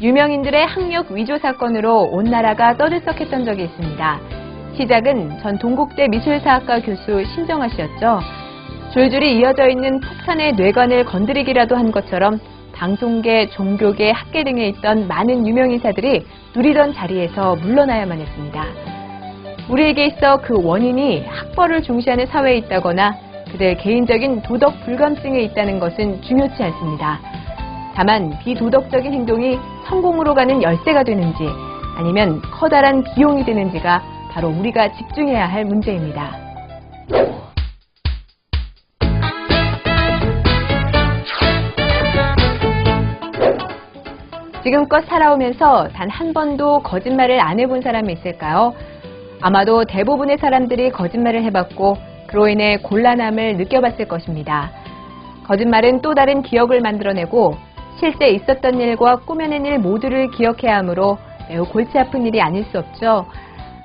유명인들의 학력 위조 사건으로 온 나라가 떠들썩했던 적이 있습니다. 시작은 전 동국대 미술사학과 교수 신정아 씨였죠. 줄줄이 이어져 있는 폭탄의 뇌관을 건드리기라도 한 것처럼 방송계, 종교계, 학계 등에 있던 많은 유명인사들이 누리던 자리에서 물러나야만 했습니다. 우리에게 있어 그 원인이 학벌을 중시하는 사회에 있다거나 그들 개인적인 도덕 불감증에 있다는 것은 중요치 않습니다. 다만 비도덕적인 행동이 성공으로 가는 열쇠가 되는지 아니면 커다란 비용이 되는지가 바로 우리가 집중해야 할 문제입니다. 지금껏 살아오면서 단 한 번도 거짓말을 안 해본 사람이 있을까요? 아마도 대부분의 사람들이 거짓말을 해봤고 그로 인해 곤란함을 느껴봤을 것입니다. 거짓말은 또 다른 기억을 만들어내고 실제 있었던 일과 꾸며낸 일 모두를 기억해야 하므로 매우 골치 아픈 일이 아닐 수 없죠.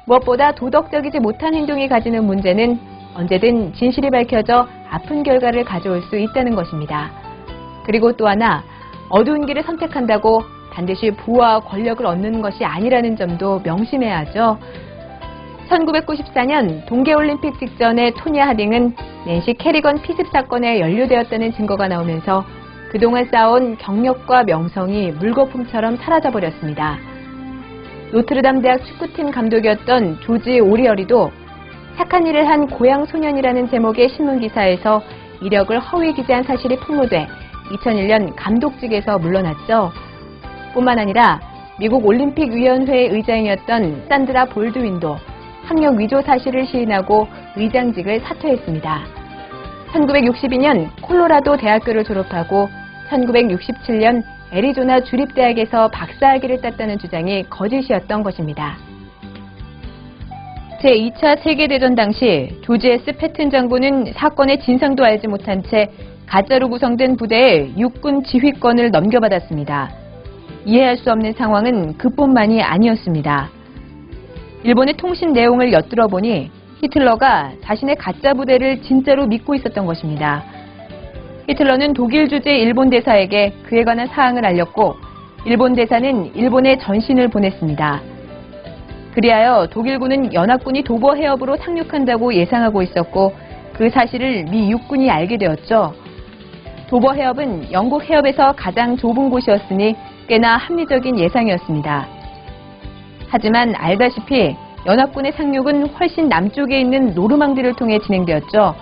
무엇보다 도덕적이지 못한 행동이 가지는 문제는 언제든 진실이 밝혀져 아픈 결과를 가져올 수 있다는 것입니다. 그리고 또 하나, 어두운 길을 선택한다고 반드시 부와 권력을 얻는 것이 아니라는 점도 명심해야 하죠. 1994년 동계올림픽 직전에 토니 하딩은 낸시 캐리건 피습 사건에 연루되었다는 증거가 나오면서 그동안 쌓아온 경력과 명성이 물거품처럼 사라져버렸습니다. 노트르담 대학 축구팀 감독이었던 조지 오리어리도 착한 일을 한 고향 소년이라는 제목의 신문기사에서 이력을 허위 기재한 사실이 폭로돼 2001년 감독직에서 물러났죠. 뿐만 아니라 미국 올림픽위원회 의장이었던 산드라 볼드윈도 학력 위조 사실을 시인하고 의장직을 사퇴했습니다. 1962년 콜로라도 대학교를 졸업하고 1967년 애리조나 주립대학에서 박사학위를 땄다는 주장이 거짓이었던 것입니다. 제2차 세계대전 당시 조지 S. 패튼 장군은 사건의 진상도 알지 못한 채 가짜로 구성된 부대에 육군 지휘권을 넘겨받았습니다. 이해할 수 없는 상황은 그뿐만이 아니었습니다. 일본의 통신 내용을 엿들어 보니 히틀러가 자신의 가짜 부대를 진짜로 믿고 있었던 것입니다. 히틀러는 독일 주재 일본 대사에게 그에 관한 사항을 알렸고 일본 대사는 일본에 전신을 보냈습니다. 그리하여 독일군은 연합군이 도보 해협으로 상륙한다고 예상하고 있었고 그 사실을 미 육군이 알게 되었죠. 도보 해협은 영국 해협에서 가장 좁은 곳이었으니 꽤나 합리적인 예상이었습니다. 하지만 알다시피 연합군의 상륙은 훨씬 남쪽에 있는 노르망디를 통해 진행되었죠.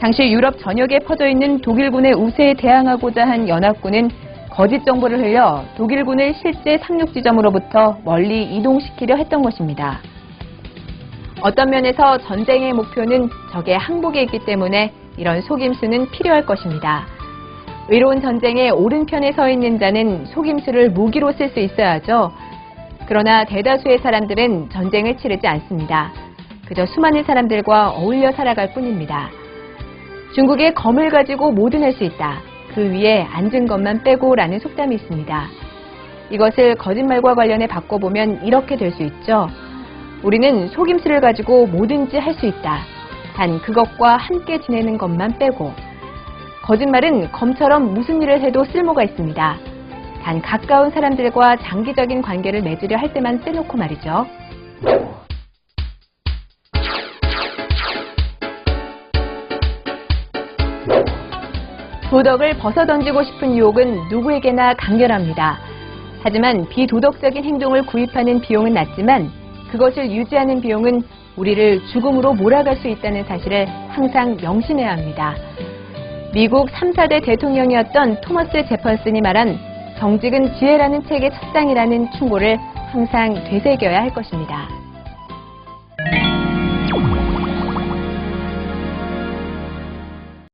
당시 유럽 전역에 퍼져 있는 독일군의 우세에 대항하고자 한 연합군은 거짓 정보를 흘려 독일군을 실제 상륙 지점으로부터 멀리 이동시키려 했던 것입니다. 어떤 면에서 전쟁의 목표는 적의 항복에 있기 때문에 이런 속임수는 필요할 것입니다. 의로운 전쟁의 오른편에 서 있는 자는 속임수를 무기로 쓸 수 있어야죠. 그러나 대다수의 사람들은 전쟁을 치르지 않습니다. 그저 수많은 사람들과 어울려 살아갈 뿐입니다. 중국의 검을 가지고 뭐든 할 수 있다. 그 위에 앉은 것만 빼고라는 속담이 있습니다. 이것을 거짓말과 관련해 바꿔보면 이렇게 될 수 있죠. 우리는 속임수를 가지고 뭐든지 할 수 있다. 단 그것과 함께 지내는 것만 빼고. 거짓말은 검처럼 무슨 일을 해도 쓸모가 있습니다. 단 가까운 사람들과 장기적인 관계를 맺으려 할 때만 빼놓고 말이죠. 도덕을 벗어던지고 싶은 유혹은 누구에게나 강렬합니다. 하지만 비도덕적인 행동을 구입하는 비용은 낮지만 그것을 유지하는 비용은 우리를 죽음으로 몰아갈 수 있다는 사실을 항상 명심해야 합니다. 미국 3, 4대 대통령이었던 토머스 제퍼슨이 말한 정직은 지혜라는 책의 첫 장이라는 충고를 항상 되새겨야 할 것입니다.